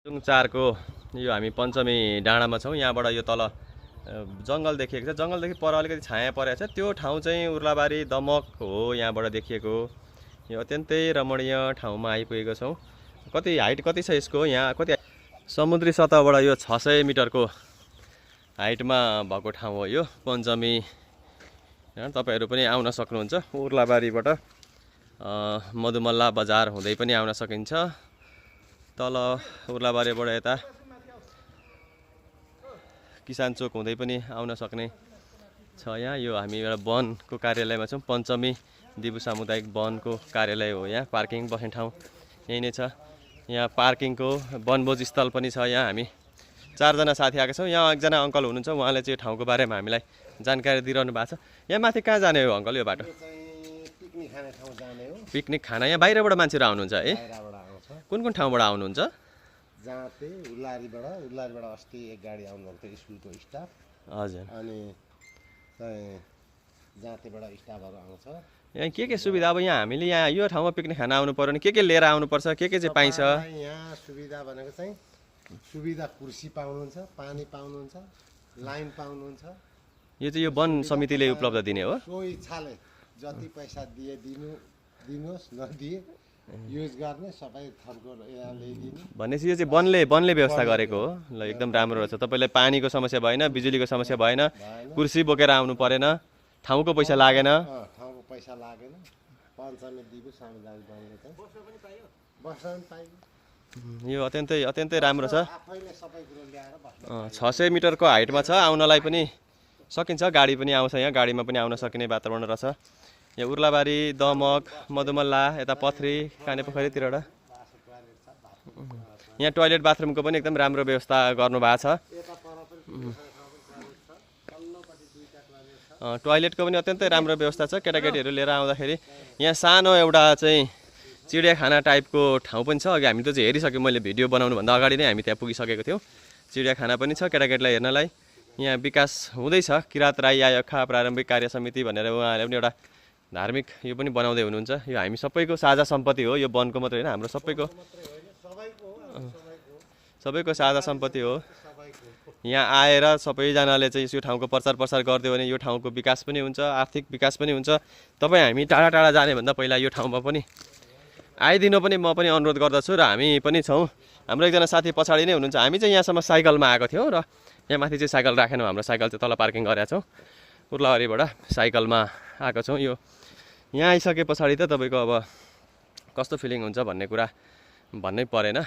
जुङ 4 को यो हामी पञ्चमी डाँडामा छौँ। यहाँबाट यो तल जङ्गल देखिएको छ। जङ्गलदेखि पर अलिकति छाया परेको छ। त्यो ठाउँ चाहिँ उर्लाबारी दमक हो। यहाँबाट देखिएको यो अत्यन्तै रमणीय ठाउँमा आइपुगेको छौँ। कति हाइट कति छ यसको? यहाँ कति समुद्री सतहबाट यो 600 मिटरको हाइटमा भएको ठाउँ हो यो पञ्चमी। तपाईहरु पनि आउन सक्नुहुन्छ। उर्लाबारीबाट मधुमल्ला बजार हुँदै पनि आउन सकिन्छ। तल उर्लाबारीबाट यता किसान चोक हुँदै पनि आउन सक्ने छ। यहाँ यो हामी एउटा वनको कार्यालयमा छौँ। पञ्चमी दिबु सामुदायिक वनको कार्यालय हो। यहाँ पार्किङ बस्ने ठाउँ यही नै छ। यहाँ पार्किङको वनभोज स्थल पनि छ। यहाँ हामी 4 जना साथी आएका छौँ। यहाँ एकजना अङ्कल हुनुहुन्छ, उहाँले चाहिँ यो ठाउँको बारेमा हामीलाई जानकारी दिइरहनु भएको छ। यहाँ माथि कहाँ जाने हो अङ्कल यो बाटो? पिकनिक खाने ठाउँ जाने हो। पिकनिक खाना। यहाँ बाहिरबाट मान्छेहरू आउनुहुन्छ है? बाहिरबाट आउँछ। कुन कुन ठाउँबाट आउनुहुन्छ? जाँते उल्लारीबाट अस्ति एक गाडी आउनुभएको थियो स्कुलको स्टाफ। हजुर। अनि चाहिँ जाँतेबाट स्टाफहरू आउँछ। यहाँ के सुविधा? अब यहाँ हामीले यहाँ यो ठाउँमा पिकनिक खाना आउनु पर्यो भने के लिएर आउनुपर्छ? के चाहिँ पाइन्छ? यहाँ सुविधा भनेको चाहिँ सुविधा कुर्सी पाउनुहुन्छ, पानी पाउनुहुन्छ, लाइन पाउनुहुन्छ। यो चाहिँ यो वन समितिले उपलब्ध दिने हो। सो इच्छाले जति पैसा दिनुहोस् नदिए युज गर्ने सबै थरको यहाँ ल्याइदिनु। भनेपछि यो चाहिँ वनले व्यवस्था गरेको हो। ल एकदम राम्रो रहेछ। तपाईँलाई पानीको समस्या भएन, बिजुलीको समस्या भएन, कुर्सी बोकेर आउनु परेन, ठाउँको पैसा लागेन। ठाउँको पैसा लागेन। पञ्चमी दिबु सामुदायिक वनले चाहिँ बस्न पनि पाइयो। यो अत्यन्तै राम्रो छ। आफैले सबै कुरो ल्याएर बस्न 600 मिटरको हाइटमा छ। आउनलाई पनि सकिन्छ, गाडी पनि आउँछ। यहाँ गाडीमा पनि आउन सकिने वातावरण रहेछ। यहाँ उर्लाबारी, दमक, मधुमल्ला, यता पथरी, कानेपोखरीतिरबाट यहाँ टोयलेट बाथरुमको पनि एकदम राम्रो व्यवस्था गर्नुभएको छ। टोयलेटको पनि अत्यन्तै राम्रो व्यवस्था छ। केटाकेटीहरू लिएर आउँदाखेरि यहाँ सानो एउटा चाहिँ चिडियाखाना टाइपको ठाउँ पनि छ। अघि हामी त चाहिँ हेरिसक्यौँ। मैले भिडियो बनाउनुभन्दा अगाडि नै हामी त्यहाँ पुगिसकेको थियौँ। चिडियाखाना पनि छ केटाकेटीलाई हेर्नलाई। यहाँ विकास हुँदैछ। किरात राई आयोखा प्रारम्भिक कार्य समिति भनेर उहाँहरूले पनि एउटा धार्मिक यो पनि बनाउँदै हुनुहुन्छ। यो हामी सबैको साझा सम्पत्ति हो। यो वनको मात्रै होइन, हाम्रो सबैको साझा सम्पत्ति हो। यहाँ आएर सबैजनाले चाहिँ यो ठाउँको प्रचार प्रसार गरिदियो भने यो ठाउँको विकास पनि हुन्छ, आर्थिक विकास पनि हुन्छ। तपाईँ हामी टाढा टाढा जाने भन्दा पहिला यो ठाउँमा पनि आइदिनु पनि म पनि अनुरोध गर्दछु। र हामी पनि छौँ। हाम्रो एकजना साथी पछाडि नै हुनुहुन्छ। हामी चाहिँ यहाँसम्म साइकलमा आएको थियौँ र यहाँ माथि चाहिँ साइकल राखेनौँ। हाम्रो साइकल चाहिँ तल पार्किङ गरेका छौँ। उर्लाबारीबाट साइकलमा आएको छौँ। यो यहाँ आइसके पछाडि त तपाईँको अब कस्तो फिलिङ हुन्छ भन्ने कुरा भन्नै परेन।